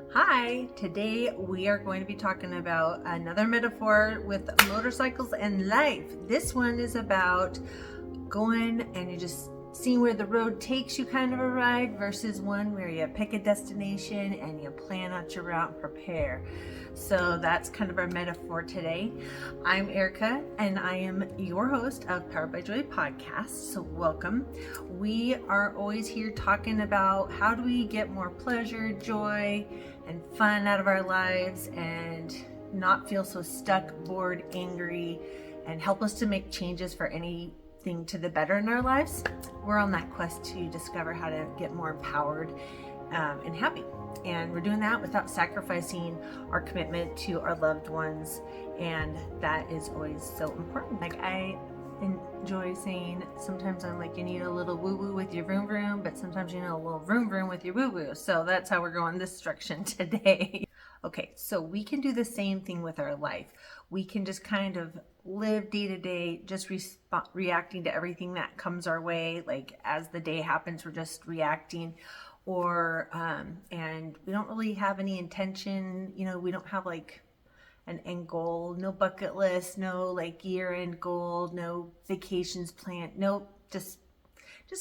Hi, today we are going to be talking about another metaphor with motorcycles and life. This one is about going and you just seeing where the road takes you, kind of a ride, versus one where you pick a destination and you plan out your route and prepare. So that's kind of our metaphor today. I'm Erica and I am your host of Powered by Joy podcast. So welcome. We are always here talking about how do we get more pleasure, joy, and fun out of our lives and not feel so stuck, bored, angry, and help us to make changes for anything to the better in our lives. We're on that quest to discover how to get more empowered and happy. And we're doing that without sacrificing our commitment to our loved ones. And that is always so important. Like I enjoy saying sometimes I'm like, you need a little woo-woo with your vroom vroom, but sometimes you need a little vroom vroom with your woo-woo. So that's how we're going this direction today. Okay, so we can do the same thing with our life. We can just kind of live day to day, just reacting to everything that comes our way. Like as the day happens, we're just reacting, or and we don't really have any intention. We don't have like an end goal, no bucket list, no like year-end goal, no vacations planned. Nope, just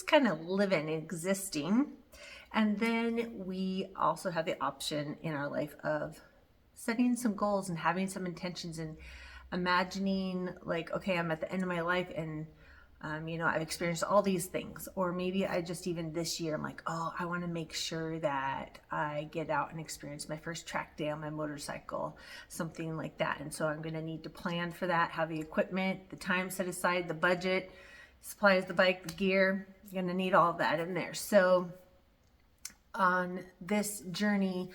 kind of living, existing. And then we also have the option in our life of setting some goals and having some intentions and imagining like, okay, I'm at the end of my life and I've experienced all these things. Or maybe I just, even this year, I'm like, oh, I want to make sure that I get out and experience my first track day on my motorcycle, something like that. And so I'm going to need to plan for that, have the equipment, the time set aside, the budget, supplies, the bike, the gear. You're going to need all of that in there. So on this journey,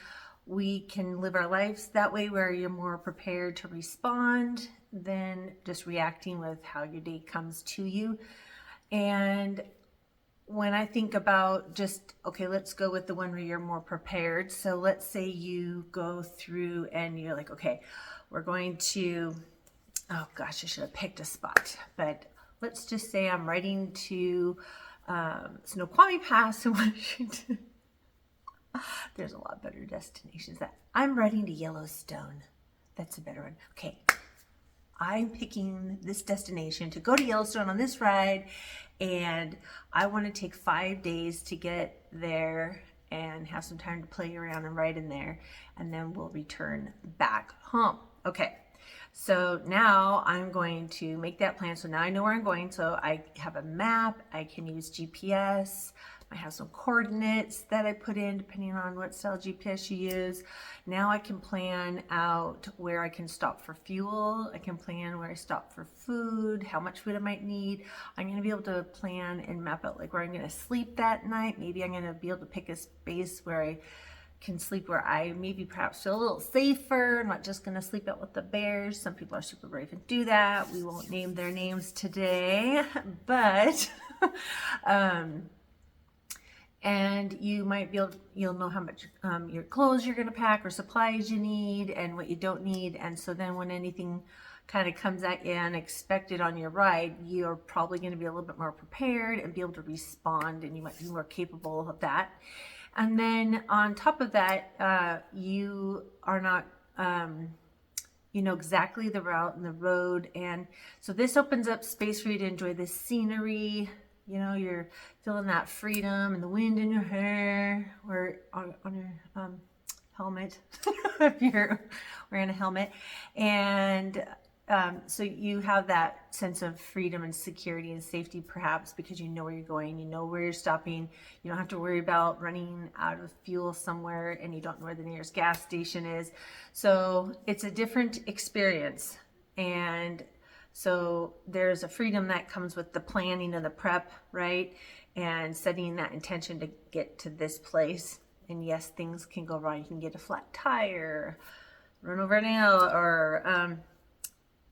we can live our lives that way, where you're more prepared to respond than just reacting with how your day comes to you. And when I think about just, okay, let's go with the one where you're more prepared. So let's say you go through and you're like, okay, we're going to, oh gosh, I should have picked a spot, but let's just say I'm riding to Snoqualmie Pass in Washington. There's a lot better destinations. That I'm riding to Yellowstone. That's a better one. Okay. I'm picking this destination to go to Yellowstone on this ride, and I want to take 5 days to get there and have some time to play around and ride in there, and then we'll return back home. Okay. So now I'm going to make that plan. So now I know where I'm going. So I have a map. I can use GPS. I have some coordinates that I put in depending on what style GPS you use. Now I can plan out where I can stop for fuel. I can plan where I stop for food, how much food I might need. I'm going to be able to plan and map out like where I'm going to sleep that night. Maybe I'm going to be able to pick a space where I can sleep where I maybe perhaps feel a little safer. I'm not just going to sleep out with the bears. Some people are super brave and do that. We won't name their names today, but and you might be able to, you'll know how much your clothes you're going to pack or supplies you need and what you don't need. And so then when anything kind of comes at you unexpected on your ride, you're probably going to be a little bit more prepared and be able to respond, and you might be more capable of that. And then on top of that, you are not, you know exactly the route and the road. And so this opens up space for you to enjoy the scenery. You're feeling that freedom and the wind in your hair, or on your helmet, if you're wearing a helmet. And so you have that sense of freedom and security and safety, perhaps because you know where you're going, you know where you're stopping. You don't have to worry about running out of fuel somewhere and you don't know where the nearest gas station is. So it's a different experience. And so there's a freedom that comes with the planning and the prep, right? And setting that intention to get to this place. And yes, things can go wrong. You can get a flat tire, run over a nail, or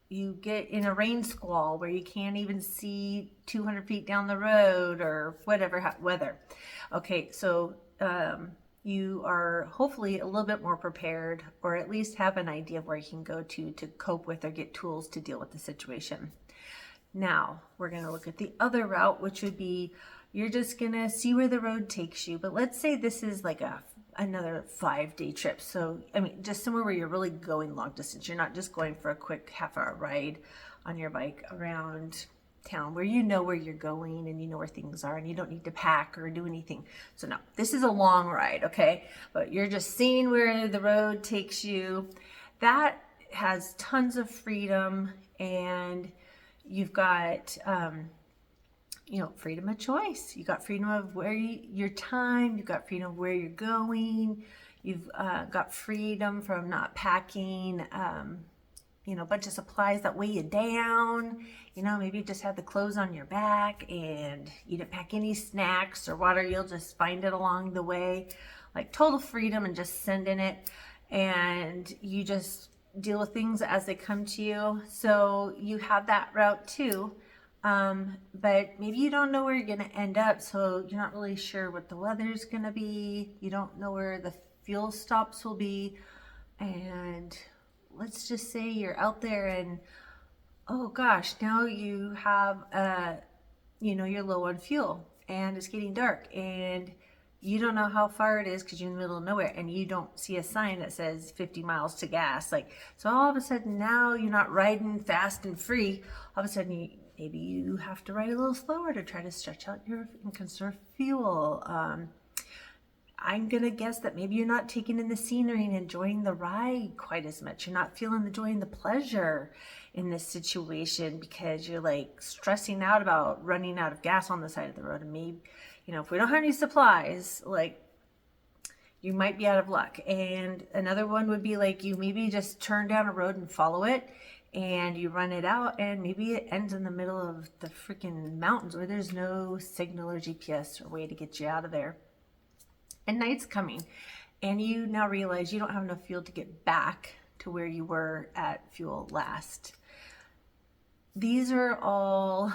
you get in a rain squall where you can't even see 200 feet down the road, or whatever weather. Okay, so you are hopefully a little bit more prepared, or at least have an idea of where you can go to cope with or get tools to deal with the situation. Now, we're going to look at the other route, which would be you're just going to see where the road takes you. But let's say this is like a another 5-day trip. So, I mean, just somewhere where you're really going long distance. You're not just going for a quick half-hour ride on your bike around town where you know where you're going and you know where things are and you don't need to pack or do anything. So no, this is a long ride, okay? But you're just seeing where the road takes you. That has tons of freedom, and you've got freedom of choice. You got freedom of your time. You've got freedom of where you're going. You've got freedom from not packing, a bunch of supplies that weigh you down. Maybe you just have the clothes on your back and you didn't pack any snacks or water. You'll just find it along the way. Like total freedom and just sending it. And you just deal with things as they come to you. So you have that route too. But maybe you don't know where you're going to end up, so you're not really sure what the weather's going to be. You don't know where the fuel stops will be. And let's just say you're out there and, oh gosh, now you have, you're low on fuel and it's getting dark and you don't know how far it is because you're in the middle of nowhere and you don't see a sign that says 50 miles to gas. So all of a sudden now you're not riding fast and free. All of a sudden maybe you have to ride a little slower to try to stretch out and conserve fuel. I'm going to guess that maybe you're not taking in the scenery and enjoying the ride quite as much. You're not enjoying the pleasure in this situation because you're stressing out about running out of gas on the side of the road. And maybe, if we don't have any supplies, you might be out of luck. And another one would be you maybe just turn down a road and follow it and you run it out and maybe it ends in the middle of the freaking mountains where there's no signal or GPS or way to get you out of there. And night's coming and you now realize you don't have enough fuel to get back to where you were at fuel last. These are all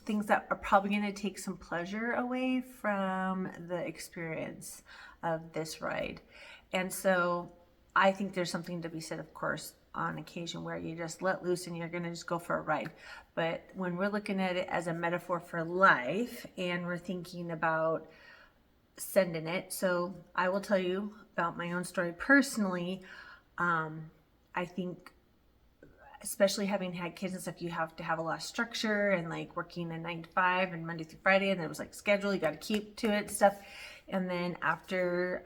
things that are probably going to take some pleasure away from the experience of this ride. And so I think there's something to be said, of course, on occasion where you just let loose and you're going to just go for a ride. But when we're looking at it as a metaphor for life and we're thinking about sending it. So I will tell you about my own story personally. I think especially having had kids and stuff, you have to have a lot of structure and working a 9 to 5 and Monday through Friday. And there was schedule, you got to keep to it and stuff. And then after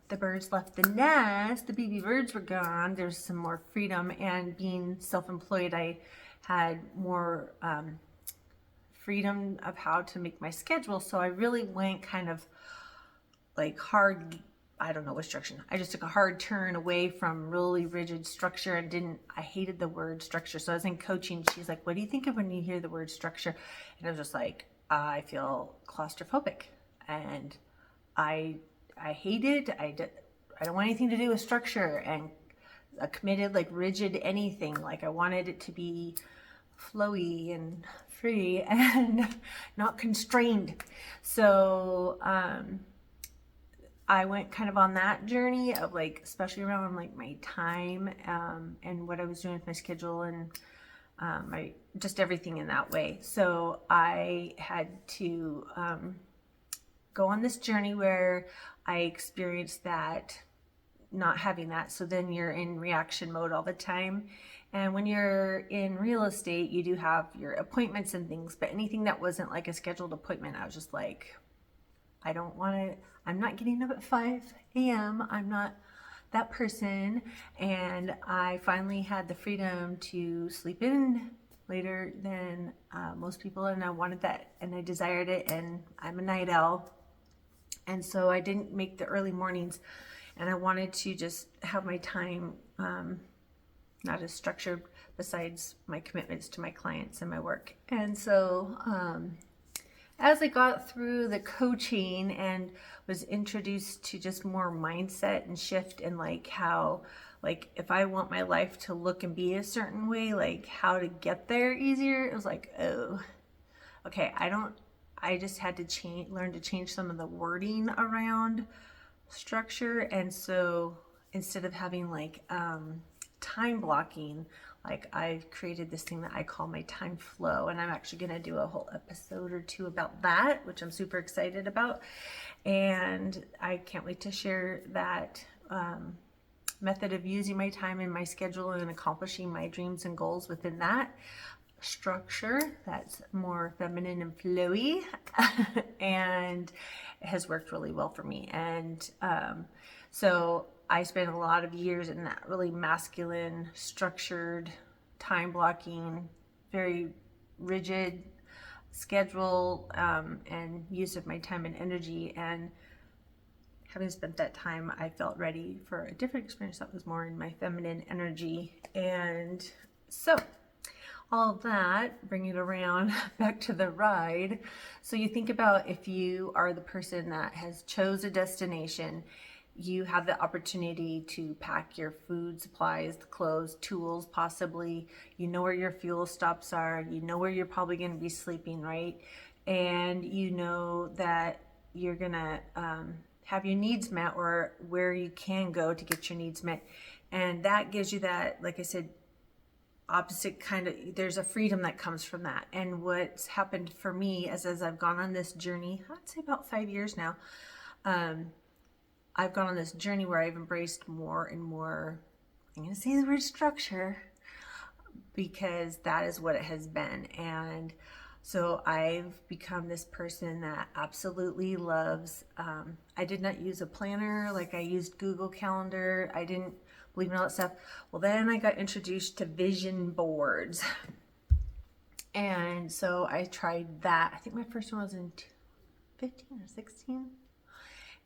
the birds left the nest, the baby birds were gone, there's some more freedom. And being self-employed, I had more freedom of how to make my schedule. So I really went kind of hard, I don't know what structure. I just took a hard turn away from really rigid structure and I hated the word structure. So I was in coaching. She's like, what do you think of when you hear the word structure? And I was just I feel claustrophobic and I hate it. I don't want anything to do with structure and a committed, rigid anything. I wanted it to be flowy and free and not constrained. So, I went kind of on that journey of especially around my time and what I was doing with my schedule and just everything in that way. So I had to go on this journey where I experienced that, not having that. So then you're in reaction mode all the time. And when you're in real estate, you do have your appointments and things, but anything that wasn't a scheduled appointment, I was just I don't want to, I'm not getting up at 5 a.m. I'm not that person. And I finally had the freedom to sleep in later than most people. And I wanted that and I desired it. And I'm a night owl. And so I didn't make the early mornings and I wanted to just have my time not as structured besides my commitments to my clients and my work. And so, as I got through the coaching and was introduced to just more mindset and shift and how, if I want my life to look and be a certain way, how to get there easier, it was oh, okay, I just had to learn to change some of the wording around structure. And so instead of having time blocking, Like, I've created this thing that I call my time flow, and I'm actually going to do a whole episode or two about that, which I'm super excited about. And I can't wait to share that method of using my time and my schedule and accomplishing my dreams and goals within that structure that's more feminine and flowy and it has worked really well for me. And so I spent a lot of years in that really masculine, structured, time blocking, very rigid schedule and use of my time and energy. And having spent that time, I felt ready for a different experience that was more in my feminine energy. And so all of that, bring it around back to the ride. So you think about, if you are the person that has chose a destination, you have the opportunity to pack your food, supplies, clothes, tools, possibly. You know where your fuel stops are. You know where you're probably going to be sleeping, right? And you know that you're going to have your needs met, or where you can go to get your needs met. And that gives you that, like I said, opposite kind of, there's a freedom that comes from that. And what's happened for me as I've gone on this journey, I'd say about 5 years now, I've gone on this journey where I've embraced more and more, I'm going to say the word structure, because that is what it has been. And so I've become this person that absolutely loves, I did not use a planner. Like, I used Google Calendar. I didn't believe in all that stuff. Well, then I got introduced to vision boards. And so I tried that. I think my first one was in 15 or 16.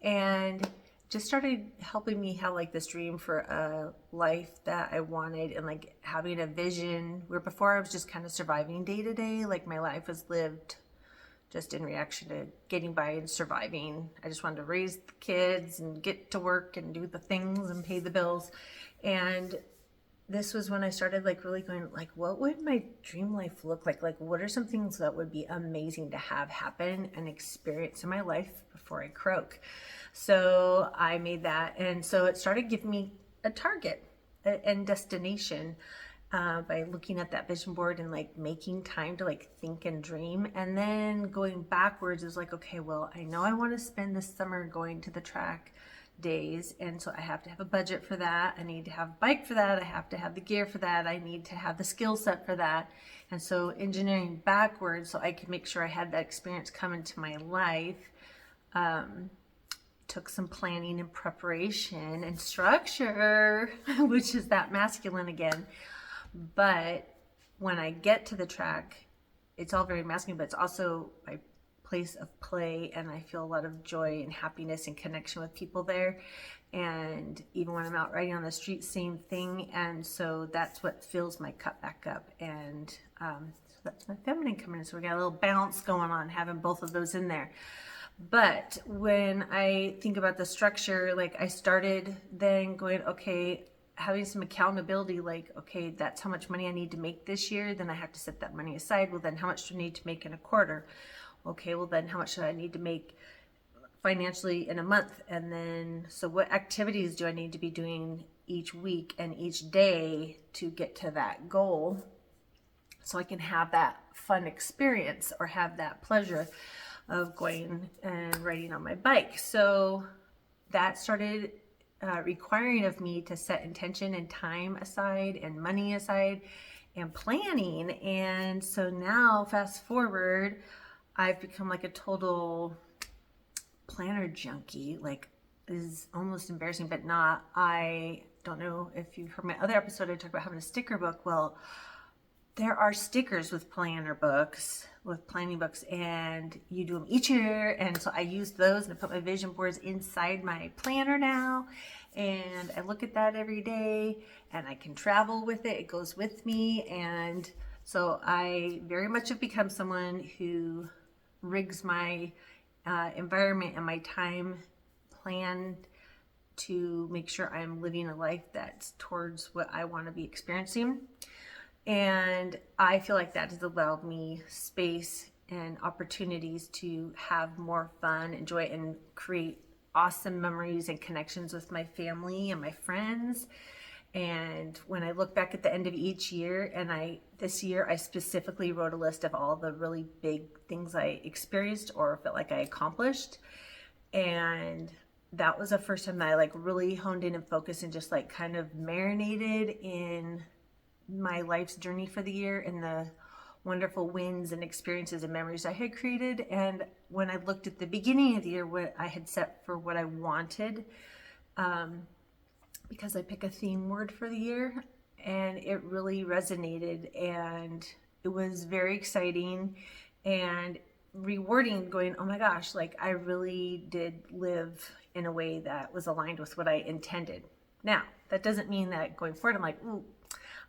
And just started helping me have like this dream for a life that I wanted, and like having a vision, where before I was just kind of surviving day to day. Like, my life was lived just in reaction to getting by and surviving. I just wanted to raise the kids and get to work and do the things and pay the bills. And this was when I started like really going, like, what would my dream life look like? Like, what are some things that would be amazing to have happen and experience in my life before I croak? So I made that. And so it started giving me a target and destination by looking at that vision board and like making time to like think and dream. And then going backwards is like, okay, well, I know I want to spend this summer going to the track days, and so I have to have a budget for that. I need to have a bike for that. I have to have the gear for that. I need to have the skill set for that. And so engineering backwards so I could make sure I had that experience come into my life took some planning and preparation and structure, which is that masculine again. But when I get to the track, it's all very masculine, but it's also my place of play, and I feel a lot of joy and happiness and connection with people there. And even when I'm out riding on the street, same thing. And so that's what fills my cup back up. And so that's my feminine coming in. So we got a little bounce going on, having both of those in there. But when I think about the structure, like, I started then going, okay, having some accountability, like, okay, that's how much money I need to make this year. Then I have to set that money aside. Well, then how much do I need to make in a quarter? Okay, well, then how much do I need to make financially in a month? And then, so what activities do I need to be doing each week and each day to get to that goal, so I can have that fun experience or have that pleasure of going and riding on my bike? So that started requiring of me to set intention and time aside and money aside and planning. And so now, fast forward, I've become like a total planner junkie. Like, is almost embarrassing, but not. I don't know if you've heard my other episode, I talked about having a sticker book. Well, there are stickers with planner books, with planning books, and you do them each year. And so I use those, and I put my vision boards inside my planner now. And I look at that every day, and I can travel with it. It goes with me. And so I very much have become someone who rigs my environment and my time planned to make sure I'm living a life that's towards what I want to be experiencing. And I feel like that has allowed me space and opportunities to have more fun, enjoy, and create awesome memories and connections with my family and my friends. And when I look back at the end of each year, and this year I specifically wrote a list of all the really big things I experienced or felt like I accomplished. And that was the first time that I like really honed in and focused and just like kind of marinated in my life's journey for the year and the wonderful wins and experiences and memories I had created. And when I looked at the beginning of the year, what I had set for what I wanted, because I pick a theme word for the year, and it really resonated, and it was very exciting and rewarding, going, oh my gosh, like I really did live in a way that was aligned with what I intended. Now, that doesn't mean that going forward, I'm like, ooh,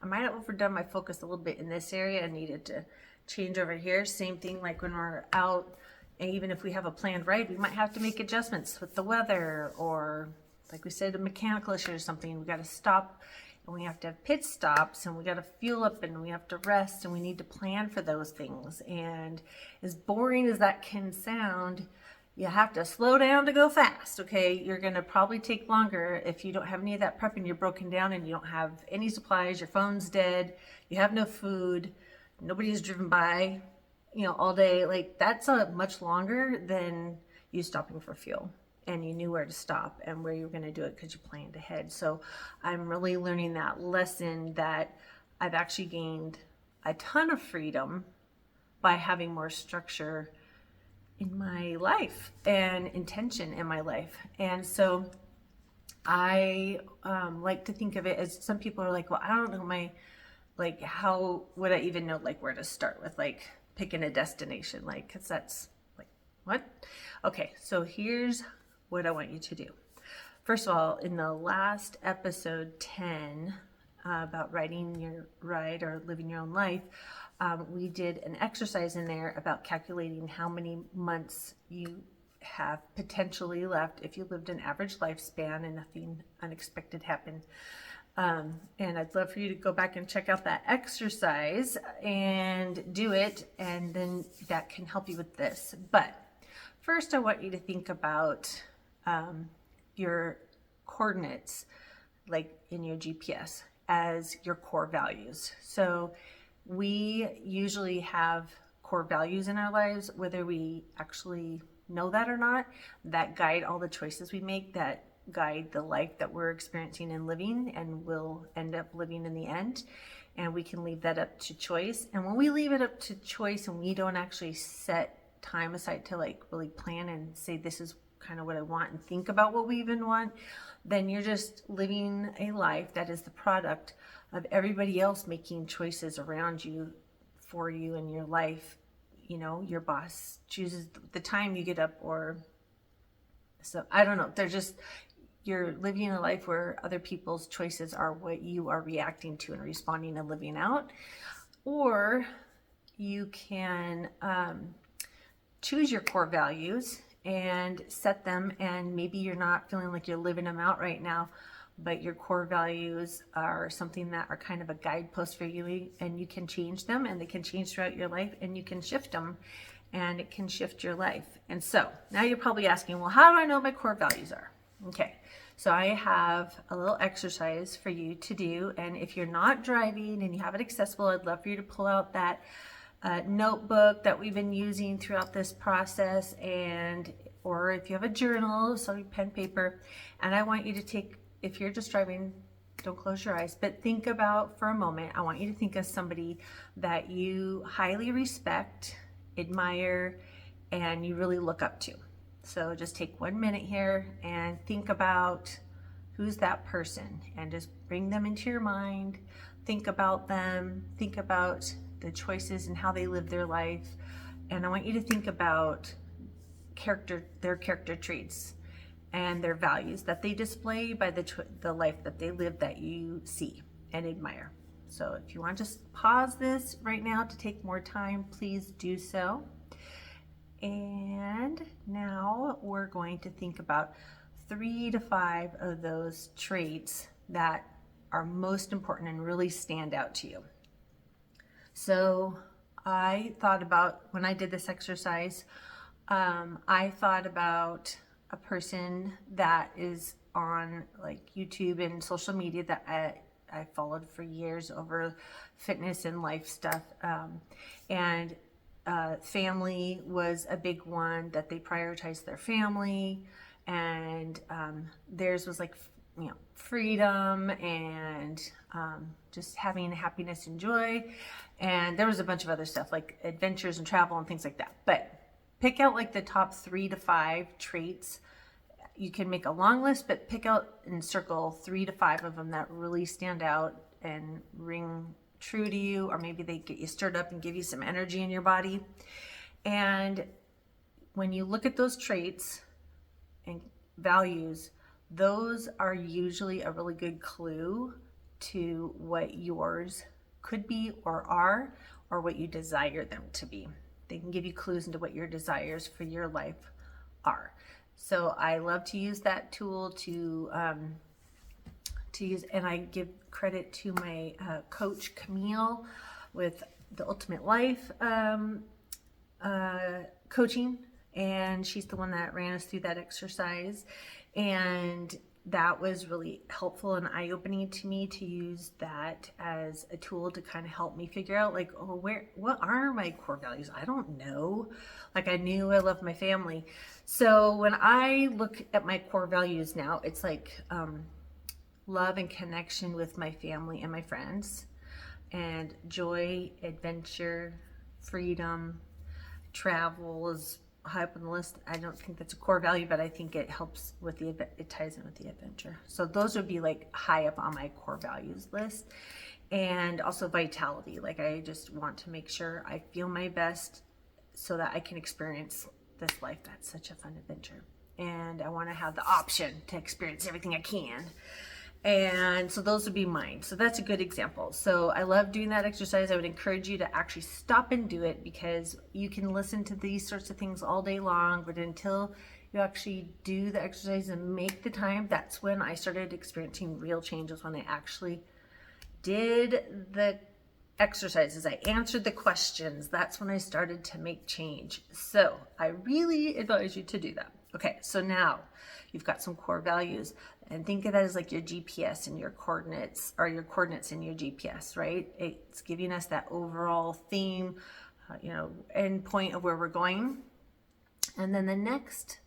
I might have overdone my focus a little bit in this area and needed to change over here. Same thing like when we're out, and even if we have a planned ride, we might have to make adjustments with the weather, or like we said, a mechanical issue or something. We got to stop, and we have to have pit stops, and we got to fuel up, and we have to rest, and we need to plan for those things. And as boring as that can sound, you have to slow down to go fast, okay? You're going to probably take longer if you don't have any of that prep and you're broken down and you don't have any supplies, your phone's dead, you have no food, nobody's driven by, all day. Like, that's a much longer than you stopping for fuel and you knew where to stop and where you were going to do it because you planned ahead. So I'm really learning that lesson, that I've actually gained a ton of freedom by having more structure in my life and intention in my life. And so I like to think of it as, some people are like, well, I don't know how would I even know like where to start with like picking a destination, like, because that's like, what? Okay, so here's what I want you to do. First of all, in the last episode 10 about writing your ride or living your own life, we did an exercise in there about calculating how many months you have potentially left if you lived an average lifespan and nothing unexpected happened. And I'd love for you to go back and check out that exercise and do it, and then that can help you with this. But first, I want you to think about your coordinates, like in your GPS, as your core values. So we usually have core values in our lives, whether we actually know that or not, that guide all the choices we make, that guide the life that we're experiencing and living and will end up living in the end. And we can leave that up to choice. And when we leave it up to choice and we don't actually set time aside to like really plan and say, this is kind of what I want, and think about what we even want, then you're just living a life that is the product of everybody else making choices around you, for you in your life. Your boss chooses the time you get up, or so, I don't know. You're living a life where other people's choices are what you are reacting to and responding and living out. Or you can choose your core values and set them, and maybe you're not feeling like you're living them out right now, but your core values are something that are kind of a guidepost for you, and you can change them, and they can change throughout your life, and you can shift them, and it can shift your life. And so now you're probably asking, well, how do I know what my core values are? Okay, so I have a little exercise for you to do, and if you're not driving and you have it accessible, I'd love for you to pull out that notebook that we've been using throughout this process, or if you have a journal, so pen, paper, and I want you to take, if you're just driving, don't close your eyes, but think about for a moment, I want you to think of somebody that you highly respect, admire, and you really look up to. So just take 1 minute here and think about who's that person, and just bring them into your mind. Think about them, think about the choices and how they live their life. And I want you to think about their character traits and their values that they display by the life that they live, that you see and admire. So if you want to just pause this right now to take more time, please do so. And now we're going to think about 3 to 5 of those traits that are most important and really stand out to you. So I thought about, when I did this exercise, I thought about a person that is on like YouTube and social media that I followed for years over fitness and life stuff. And family was a big one, that they prioritized their family. And theirs was like, freedom and just having happiness and joy. And there was a bunch of other stuff like adventures and travel and things like that. But pick out like the top 3 to 5 traits. You can make a long list, but pick out and circle 3 to 5 of them that really stand out and ring true to you, or maybe they get you stirred up and give you some energy in your body. And when you look at those traits and values, those are usually a really good clue to what yours could be or are, or what you desire them to be. They can give you clues into what your desires for your life are. So I love to use that tool to use, and I give credit to my coach Camille with the Ultimate Life coaching, and she's the one that ran us through that exercise, and that was really helpful and eye-opening to me to use that as a tool to kind of help me figure out like, oh, what are my core values? I don't know. Like, I knew I loved my family. So when I look at my core values now, it's like love and connection with my family and my friends, and joy, adventure, freedom, travel is high up on the list. I don't think that's a core value, but I think it helps with it ties in with the adventure. So those would be like high up on my core values list. And also vitality. Like, I just want to make sure I feel my best so that I can experience this life that's such a fun adventure. And I want to have the option to experience everything I can. And so those would be mine. So that's a good example. So I love doing that exercise. I would encourage you to actually stop and do it, because you can listen to these sorts of things all day long, but until you actually do the exercise and make the time, that's when I started experiencing real changes. When I actually did the exercises, I answered the questions, that's when I started to make change. So I really advise you to do that. Okay, so now you've got some core values, and think of that as like your GPS and your coordinates, or your coordinates in your GPS, right? It's giving us that overall theme, end point of where we're going. And then the next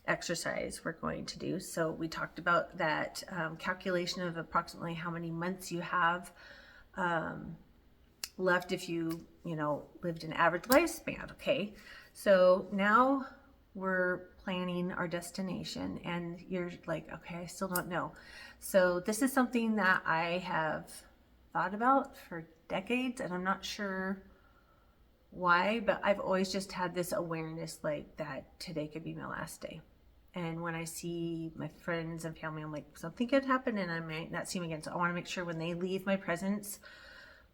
exercise we're going to do, so we talked about that calculation of approximately how many months you have left if you lived an average lifespan. Okay, so now we're planning our destination, and you're like, okay, I still don't know. So this is something that I have thought about for decades, and I'm not sure why, but I've always just had this awareness like that today could be my last day. And when I see my friends and family, I'm like, something could happen and I might not see them again. So I want to make sure when they leave my presence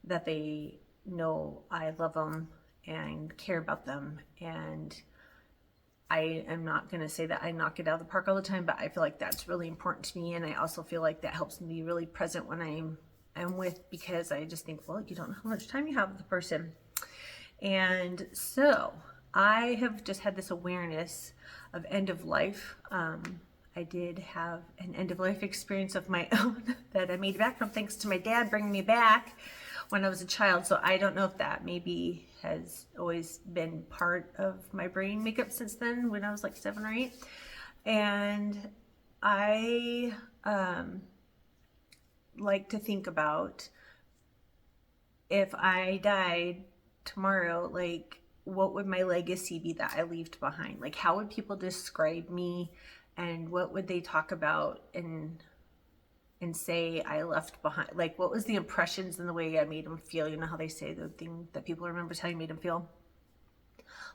that they know I love them and care about them. And I am not going to say that I knock it out of the park all the time, but I feel like that's really important to me. And I also feel like that helps me be really present when I'm with, because I just think, well, you don't know how much time you have with the person. And so I have just had this awareness of end of life. I did have an end of life experience of my own that I made back from, thanks to my dad bringing me back when I was a child. So I don't know if that maybe has always been part of my brain makeup since then, when I was like 7 or 8. And I like to think about, if I died tomorrow, like, what would my legacy be that I left behind? Like, how would people describe me, and what would they talk about and say I left behind? Like, what was the impressions and the way I made them feel? You know how they say the thing that people remember is how you made them feel?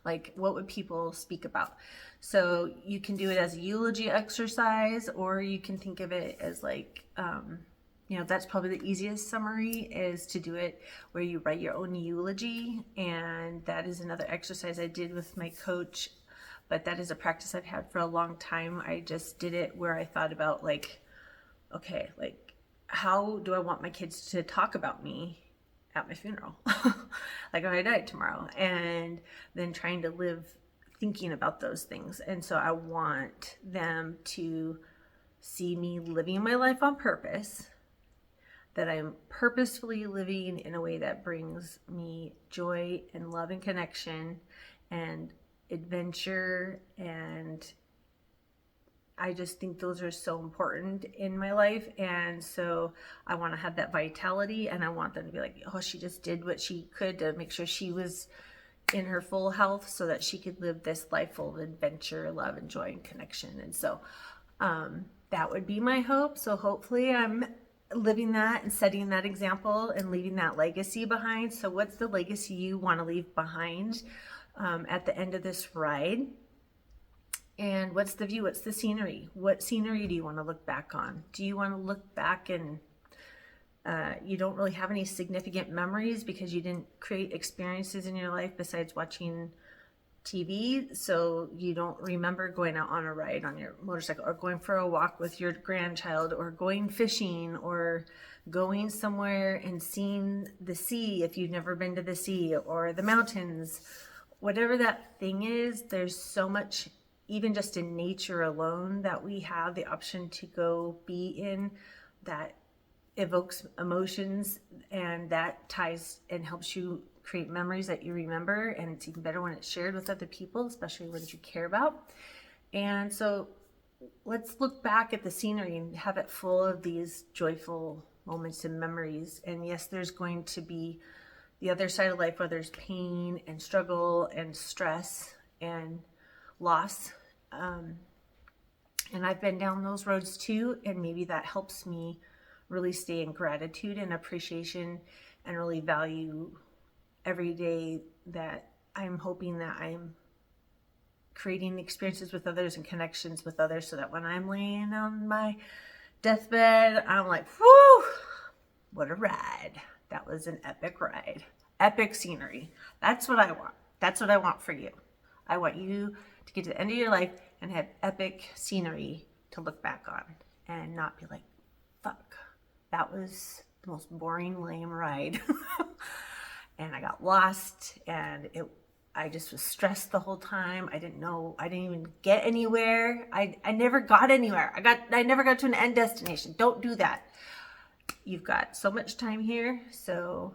Like, what would people speak about? So you can do it as a eulogy exercise, or you can think of it as like, that's probably the easiest summary, is to do it where you write your own eulogy. And that is another exercise I did with my coach, but that is a practice I've had for a long time. I just did it where I thought about like, okay, like, how do I want my kids to talk about me at my funeral? Like, if I died tomorrow, and then trying to live thinking about those things. And so I want them to see me living my life on purpose, that I'm purposefully living in a way that brings me joy and love and connection and adventure. And I just think those are so important in my life. And so I want to have that vitality, and I want them to be like, oh, she just did what she could to make sure she was in her full health so that she could live this life full of adventure, love, and joy and connection. And so that would be my hope. So hopefully I'm living that and setting that example and leaving that legacy behind. So what's the legacy you want to leave behind at the end of this ride? And what's the view? What's the scenery? What scenery do you want to look back on? Do you want to look back and you don't really have any significant memories because you didn't create experiences in your life besides watching TV? So you don't remember going out on a ride on your motorcycle, or going for a walk with your grandchild, or going fishing, or going somewhere and seeing the sea if you've never been to the sea, or the mountains. Whatever that thing is, there's so much, even just in nature alone, that we have the option to go be in, that evokes emotions, and that ties and helps you create memories that you remember. And it's even better when it's shared with other people, especially ones you care about. And so let's look back at the scenery and have it full of these joyful moments and memories. And yes, there's going to be the other side of life where there's pain and struggle and stress and loss. And I've been down those roads too, and maybe that helps me really stay in gratitude and appreciation and really value every day, that I'm hoping that I'm creating experiences with others and connections with others, so that when I'm laying on my deathbed, I'm like, whew, what a ride. That was an epic ride. Epic scenery. That's what I want. That's what I want for you. I want you to get to the end of your life and have epic scenery to look back on and not be like, fuck, that was the most boring, lame ride. And I got lost, and I just was stressed the whole time. I didn't even get anywhere. I never got anywhere. I never got to an end destination. Don't do that. You've got so much time here, so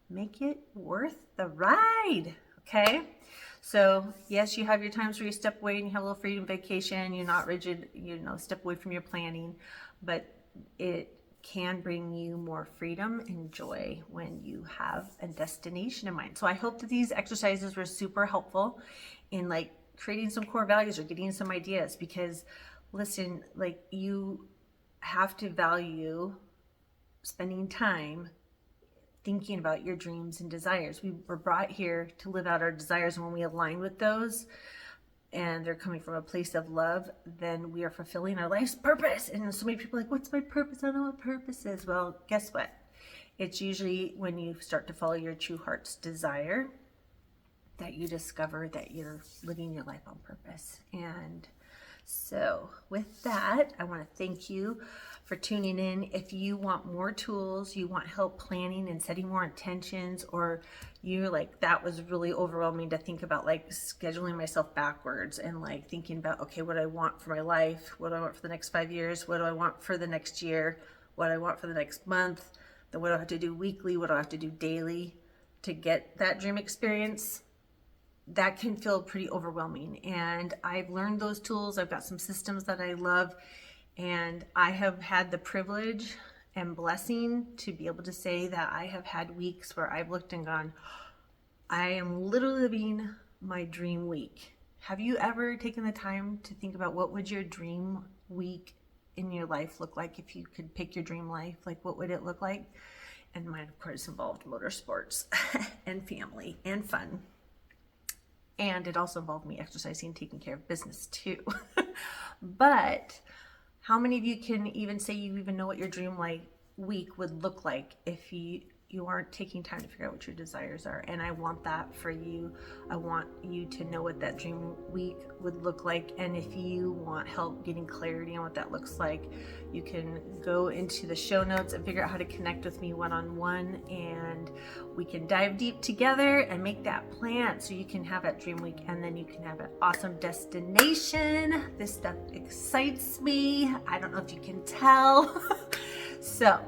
make it worth the ride, okay? So yes, you have your times where you step away and you have a little freedom vacation. You're not rigid, step away from your planning, but it can bring you more freedom and joy when you have a destination in mind. So I hope that these exercises were super helpful in like creating some core values or getting some ideas, because listen, like, you have to value spending time thinking about your dreams and desires. We were brought here to live out our desires, and when we align with those and they're coming from a place of love, then we are fulfilling our life's purpose. And so many people are like, what's my purpose? I don't know what purpose is. Well, guess what? It's usually when you start to follow your true heart's desire that you discover that you're living your life on purpose. And so with that, I want to thank you for tuning in. If you want more tools, you want help planning and setting more intentions, or you're like, that was really overwhelming to think about, like scheduling myself backwards and like thinking about, okay, what I want for my life, what do I want for the next 5 years, what do I want for the next year, what I want for the next month, then what do I have to do weekly, what do I have to do daily to get that dream experience. That can feel pretty overwhelming. And I've learned those tools. I've got some systems that I love. And I have had the privilege and blessing to be able to say that I have had weeks where I've looked and gone, I am literally living my dream week. Have you ever taken the time to think about what would your dream week in your life look like if you could pick your dream life? Like, what would it look like? And mine, of course, involved motorsports and family and fun. And it also involved me exercising, taking care of business too. But how many of you can even say you even know what your dream week would look like if you aren't taking time to figure out what your desires are? And I want that for you. I want you to know what that dream week would look like. And if you want help getting clarity on what that looks like, you can go into the show notes and figure out how to connect with me one-on-one, and we can dive deep together and make that plan so you can have that dream week, and then you can have an awesome destination. This stuff excites me. I don't know if you can tell. So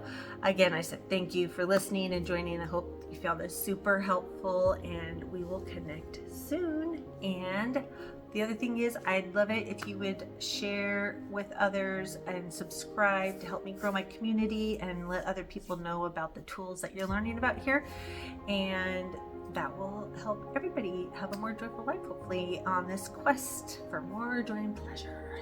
again, I said thank you for listening and joining. I hope you found this super helpful, and we will connect soon. And the other thing is, I'd love it if you would share with others and subscribe to help me grow my community and let other people know about the tools that you're learning about here. And that will help everybody have a more joyful life, hopefully, on this quest for more joy and pleasure.